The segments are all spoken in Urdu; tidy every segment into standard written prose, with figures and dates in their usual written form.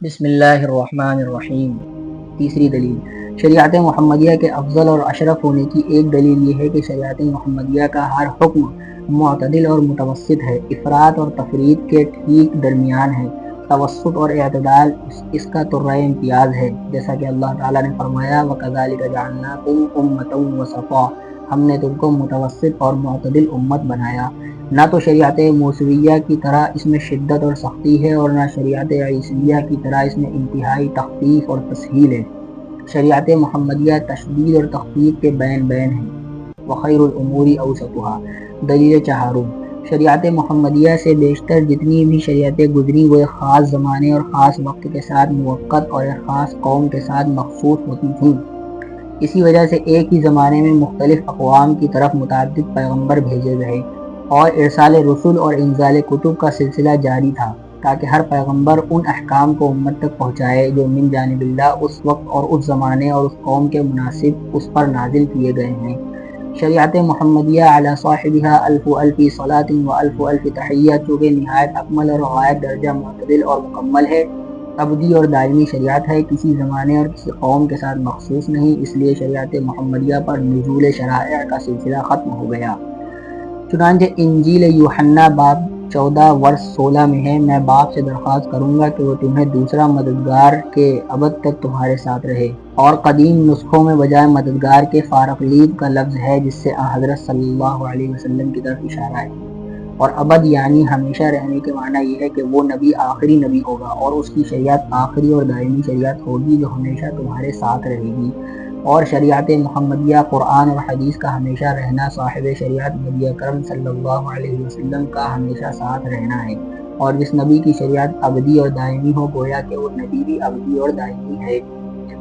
بسم اللہ الرحمن الرحیم۔ تیسری دلیل، شریعت محمدیہ کے افضل اور اشرف ہونے کی ایک دلیل یہ ہے کہ شریعت محمدیہ کا ہر حکم معتدل اور متوسط ہے، افراط اور تفریط کے ٹھیک درمیان ہے۔ توسط اور اعتدال اس کا طرۂ امتیاز ہے، جیسا کہ اللہ تعالیٰ نے فرمایا وَكَذَلِكَ جَعَلْنَاكُمْ أُمَّةً وَسَطًا، ہم نے تم کو متوسط اور معتدل امت بنایا۔ نہ تو شریعت موسویہ کی طرح اس میں شدت اور سختی ہے اور نہ شریعت عیسویہ کی طرح اس میں انتہائی تخفیف اور تسہیل ہے۔ شریعت محمدیہ تشدید اور تخفیف کے بین بین ہے۔ وخیر الامور اوسطها۔ دلیل چہارم، شریعت محمدیہ سے بیشتر جتنی بھی شریعتیں گزری وہ ایک خاص زمانے اور خاص وقت کے ساتھ موقت اور ایک خاص قوم کے ساتھ مخصوص ہوتی تھیں۔ اسی وجہ سے ایک ہی زمانے میں مختلف اقوام کی طرف متعدد پیغمبر بھیجے گئے اور ارسال رسل اور انزال کتب کا سلسلہ جاری تھا، تاکہ ہر پیغمبر ان احکام کو امت تک پہنچائے جو من جانب اللہ اس وقت اور اس زمانے اور اس قوم کے مناسب اس پر نازل کیے گئے ہیں۔ شریعت محمدیہ علی صاحبہ الف الف صلاۃ و الف الف تحیہ چونکہ نہایت اکمل اور غایت درجہ معتدل اور مکمل ہے، ابدی اور دائمی شریعت ہے، کسی زمانے اور کسی قوم کے ساتھ مخصوص نہیں، اس لیے شریعت محمدیہ پر نزول شرائع کا سلسلہ ختم ہو گیا۔ چنانچہ انجیل یوحنا باب 14 ورس 16 میں ہے، میں باپ سے درخواست کروں گا کہ وہ تمہیں دوسرا مددگار کے ابد تک تمہارے ساتھ رہے، اور قدیم نسخوں میں بجائے مددگار کے فارقلیب کا لفظ ہے جس سے حضرت صلی اللہ علیہ وسلم کی طرف اشارہ ہے، اور ابد یعنی ہمیشہ رہنے کے معنی یہ ہے کہ وہ نبی آخری نبی ہوگا اور اس کی شریعت آخری اور دائمی شریعت ہوگی جو ہمیشہ تمہارے ساتھ رہے گی، اور شریعت محمدیہ قرآن اور حدیث کا ہمیشہ رہنا صاحب شریعت نبی اکرم صلی اللہ علیہ وسلم کا ہمیشہ ساتھ رہنا ہے، اور جس نبی کی شریعت ابدی اور دائمی ہو گویا کہ وہ نبی بھی ابدی اور دائمی ہے۔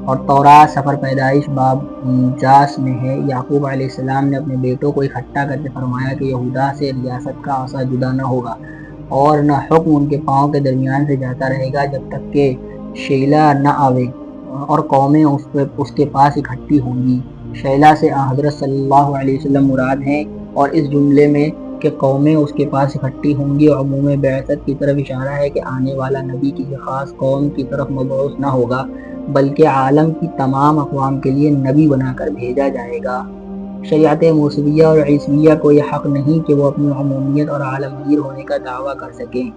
اور تورات سفر پیدائش باب 49 میں ہے، یعقوب علیہ السلام نے اپنے بیٹوں کو اکٹھا کر کے فرمایا کہ یہودا سے ریاست کا عصا جدا نہ ہوگا اور نہ حکم ان کے پاؤں کے درمیان سے جاتا رہے گا جب تک کہ شیلا نہ آوے، اور قومیں اس کے پاس اکٹھی ہوں گی۔ شیلا سے حضرت صلی اللہ علیہ وسلم مراد ہیں، اور اس جملے میں کہ قومیں اس کے پاس اکٹھی ہوں گی عموم بعثت کی طرف اشارہ ہے کہ آنے والا نبی کسی خاص قوم کی طرف مبعوث نہ ہوگا بلکہ عالم کی تمام اقوام کے لیے نبی بنا کر بھیجا جائے گا۔ شریعت موسویہ اور عیسویہ کو یہ حق نہیں کہ وہ اپنی عمومیت اور عالمگیر ہونے کا دعویٰ کر سکیں۔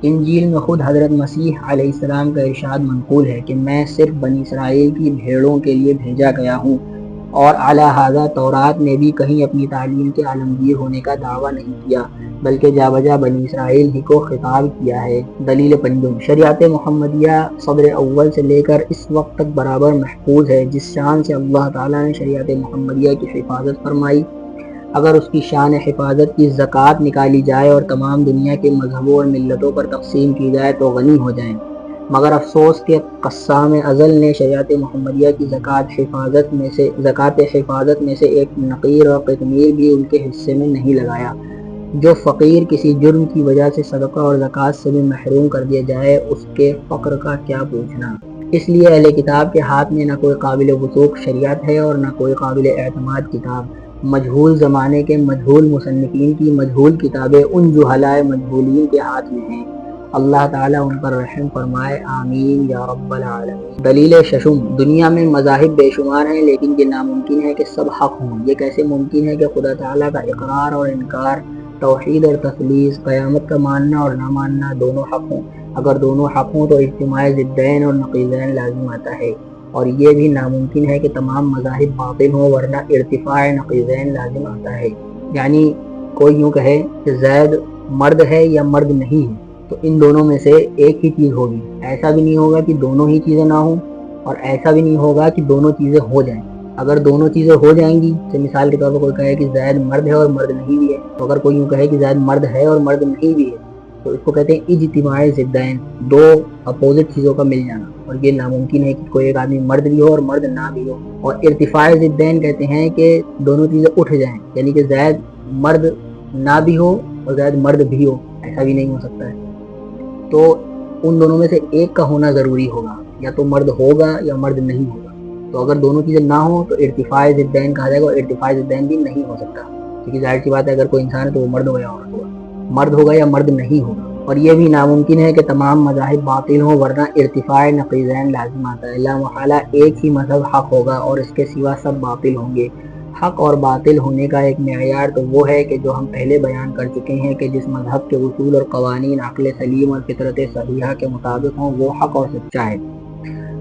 انجیل میں خود حضرت مسیح علیہ السلام کا ارشاد منقول ہے کہ میں صرف بنی اسرائیل کی بھیڑوں کے لیے بھیجا گیا ہوں، اور اعلی ھذا تورات نے بھی کہیں اپنی تعلیم کے عالمگیر ہونے کا دعویٰ نہیں کیا بلکہ جا بجا بنی اسرائیل ہی کو خطاب کیا ہے۔ دلیل پنجم، شریعت محمدیہ صدر اول سے لے کر اس وقت تک برابر محفوظ ہے جس شان سے اللہ تعالیٰ نے شریعت محمدیہ کی حفاظت فرمائی۔ اگر اس کی شان حفاظت کی زکوٰۃ نکالی جائے اور تمام دنیا کے مذہبوں اور ملتوں پر تقسیم کی جائے تو غنی ہو جائیں، مگر افسوس کہ قسام ازل نے شریعت محمدیہ کی زکوٰۃ حفاظت میں سے ایک نقیر اور قطمیر بھی ان کے حصے میں نہیں لگایا۔ جو فقیر کسی جرم کی وجہ سے صدقہ اور زکوٰۃ سے بھی محروم کر دیا جائے اس کے فقر کا کیا پوچھنا۔ اس لیے اہل کتاب کے ہاتھ میں نہ کوئی قابل وثوق شریعت ہے اور نہ کوئی قابل اعتماد کتاب۔ مجہول زمانے کے مجہول مصنفین کی مجہول کتابیں ان جہلاء مجہولین کے ہاتھ میں ہیں۔ اللہ تعالیٰ ان پر رحم فرمائے، آمین یا رب العالمین۔ دلیل ششم، دنیا میں مذاہب بے شمار ہیں لیکن یہ ناممکن ہے کہ سب حق ہوں۔ یہ کیسے ممکن ہے کہ خدا تعالیٰ کا اقرار اور انکار، توحید اور تثلیث، قیامت کا ماننا اور نہ ماننا دونوں حق ہوں؟ اگر دونوں حق ہوں تو اجتماع ضدین اور نقیضین لازم آتا ہے، اور یہ بھی ناممکن ہے کہ تمام مذاہب باطل ہوں ورنہ ارتفاع نقیضین لازم آتا ہے۔ یعنی کوئی یوں کہے کہ زید مرد ہے یا مرد نہیں ہے تو ان دونوں میں سے ایک ہی چیز ہوگی، ایسا بھی نہیں ہوگا کہ دونوں ہی چیزیں نہ ہوں، اور ایسا بھی نہیں ہوگا کہ دونوں چیزیں ہو جائیں۔ اگر دونوں چیزیں ہو جائیں گی، تو مثال کے طور پر کوئی کہے کہ زید مرد ہے اور مرد نہیں بھی ہے، تو اگر کوئی یوں کہے کہ زید مرد ہے اور مرد نہیں بھی ہے تو اس کو کہتے ہیں اجتماع ضدین، دو اپوزٹ چیزوں کا مل جانا، اور یہ ناممکن ہے کہ کوئی ایک آدمی مرد بھی ہو اور مرد نہ بھی ہو۔ اور ارتفاع ضدین کہتے ہیں کہ دونوں چیزیں اٹھ جائیں، یعنی کہ زید مرد نہ بھی ہو اور زید مرد بھی ہو، ایسا بھی نہیں ہو سکتا ہے۔ تو ان دونوں میں سے ایک کا ہونا ضروری ہوگا، یا تو مرد ہوگا یا مرد نہیں ہوگا۔ تو اگر دونوں چیزیں نہ ہوں تو ارتفاع ضدین کہا جائے گا، اور ارتفاع ضدین بھی نہیں ہو سکتا، کیونکہ ظاہر سی بات ہے اگر کوئی انسان ہے تو وہ مرد ہو یا عورت ہوگا، مرد ہوگا یا مرد نہیں ہوگا۔ اور یہ بھی ناممکن ہے کہ تمام مذاہب باطل ہوں، ورنہ ارتفاع نقیضین لازم آتا ہے۔ لا محالہ ایک ہی مذہب حق ہوگا اور اس کے سوا سب باطل ہوں گے۔ حق اور باطل ہونے کا ایک معیار تو وہ ہے کہ جو ہم پہلے بیان کر چکے ہیں کہ جس مذہب کے اصول اور قوانین عقل سلیم اور فطرت صحیحہ کے مطابق ہوں وہ حق اور سچا ہے،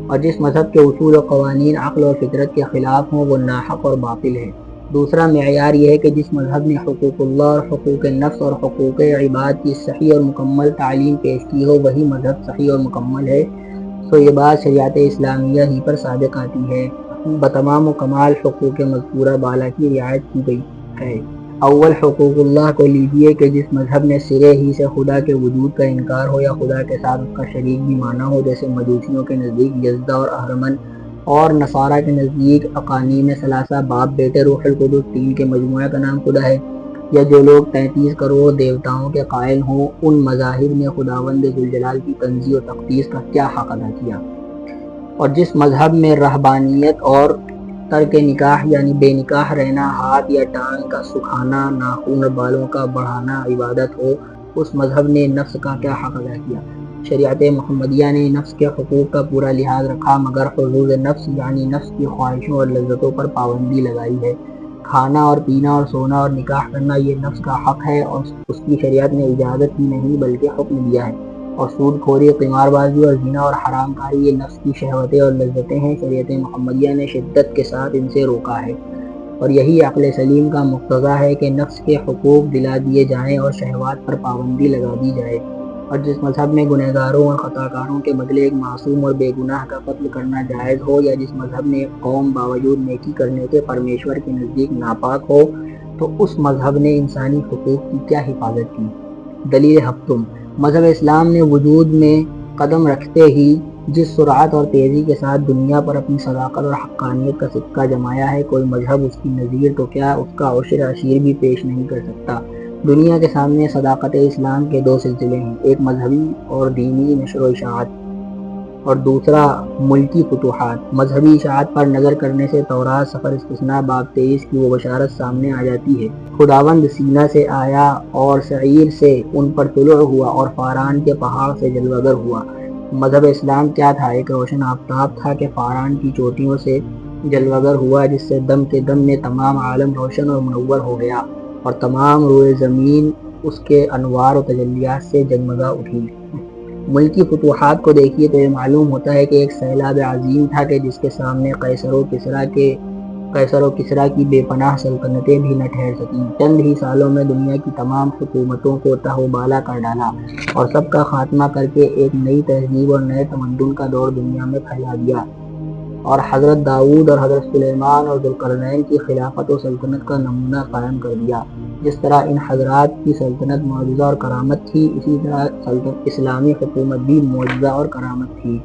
اور جس مذہب کے اصول اور قوانین عقل اور فطرت کے خلاف ہوں وہ ناحق اور باطل ہے۔ دوسرا معیار یہ ہے کہ جس مذہب نے حقوق اللہ اور حقوق نفس اور حقوق عباد کی صحیح اور مکمل تعلیم پیش کی ہو وہی مذہب صحیح اور مکمل ہے۔ سو یہ بات شریعت اسلامیہ ہی پر صادق آتی ہے۔ بتمام و کمال حقوق مذکورہ بالا کی رعایت کی گئی ہے۔ اول حقوق اللہ کو لیجئے کہ جس مذہب نے سرے ہی سے خدا کے وجود کا انکار ہو یا خدا کے ساتھ اس کا شریک بھی مانا ہو، جیسے مجوسیوں کے نزدیک یزدہ اور اہرمن، اور نصارہ کے نزدیک اقانیم ثلاثہ باپ بیٹے روح القدس تین کے مجموعہ کا نام خدا ہے، یا جو لوگ 33 کروڑ دیوتاؤں کے قائل ہوں، ان مذاہب نے خداوند ذوالجلال کی تنزیہ و تقدیس کا کیا حق ادا کیا؟ اور جس مذہب میں رہبانیت اور ترک نکاح یعنی بے نکاح رہنا، ہاتھ یا ٹانگ کا سکھانا، ناخن اور بالوں کا بڑھانا عبادت ہو، اس مذہب نے نفس کا کیا حق ادا کیا؟ شریعت محمدیہ نے نفس کے حقوق کا پورا لحاظ رکھا، مگر حظوظ نفس یعنی نفس کی خواہشوں اور لذتوں پر پابندی لگائی ہے۔ کھانا اور پینا اور سونا اور نکاح کرنا یہ نفس کا حق ہے اور اس کی شریعت نے اجازت ہی نہیں بلکہ حکم دیا ہے۔ اور سود خوری، قمار بازی اور زنا اور حرام کاری یہ نفس کی شہوتیں اور لذتیں ہیں، شریعت محمدیہ نے شدت کے ساتھ ان سے روکا ہے، اور یہی عقل سلیم کا مقتضا ہے کہ نفس کے حقوق دلا دیے جائیں اور شہوات پر پابندی لگا دی جائے۔ اور جس مذہب میں گنہگاروں اور خطا کاروں کے بدلے ایک معصوم اور بے گناہ کا قتل کرنا جائز ہو، یا جس مذہب نے ایک قوم باوجود نیکی کرنے کے پرمیشور کے نزدیک ناپاک ہو، تو اس مذہب نے انسانی حقوق کی کیا حفاظت کی؟ دلیل ہفتم: مذہب اسلام نے وجود میں قدم رکھتے ہی جس سرعت اور تیزی کے ساتھ دنیا پر اپنی صداقت اور حقانیت کا سکہ جمایا ہے، کوئی مذہب اس کی نظیر تو کیا اس کا عشر عشیر بھی پیش نہیں کر سکتا۔ دنیا کے سامنے صداقت اسلام کے دو سلسلے ہیں، ایک مذہبی اور دینی نشر و اشاعت اور دوسرا ملکی فتوحات۔ مذہبی اشاعت پر نظر کرنے سے تورات سفر استثناء باب 23 کی وہ بشارت سامنے آ جاتی ہے، خداوند سینا سے آیا اور سعیر سے ان پر طلوع ہوا اور فاران کے پہاڑ سے جلوگر ہوا۔ مذہب اسلام کیا تھا؟ ایک روشن آفتاب تھا کہ فاران کی چوٹیوں سے جلوگر ہوا، جس سے دم کے دم میں تمام عالم روشن اور منور ہو گیا اور تمام روئے زمین اس کے انوار و تجلیات سے جگمگا اٹھی۔ ملکی فتوحات کو دیکھیے تو یہ معلوم ہوتا ہے کہ ایک سیلاب عظیم تھا کہ جس کے سامنے قیصر و کسریٰ کی بے پناہ سلطنتیں بھی نہ ٹھہر سکیں۔ چند ہی سالوں میں دنیا کی تمام حکومتوں کو تہ و بالا کر ڈالا اور سب کا خاتمہ کر کے ایک نئی تہذیب اور نئے تمدن کا دور دنیا میں پھیلا دیا، اور حضرت داؤد اور حضرت سلیمان اور ذوالقرنین کی خلافت و سلطنت کا نمونہ قائم کر دیا۔ جس طرح ان حضرات کی سلطنت معجزہ اور کرامت تھی، اسی طرح اسلامی حکومت بھی معجزہ اور کرامت تھی۔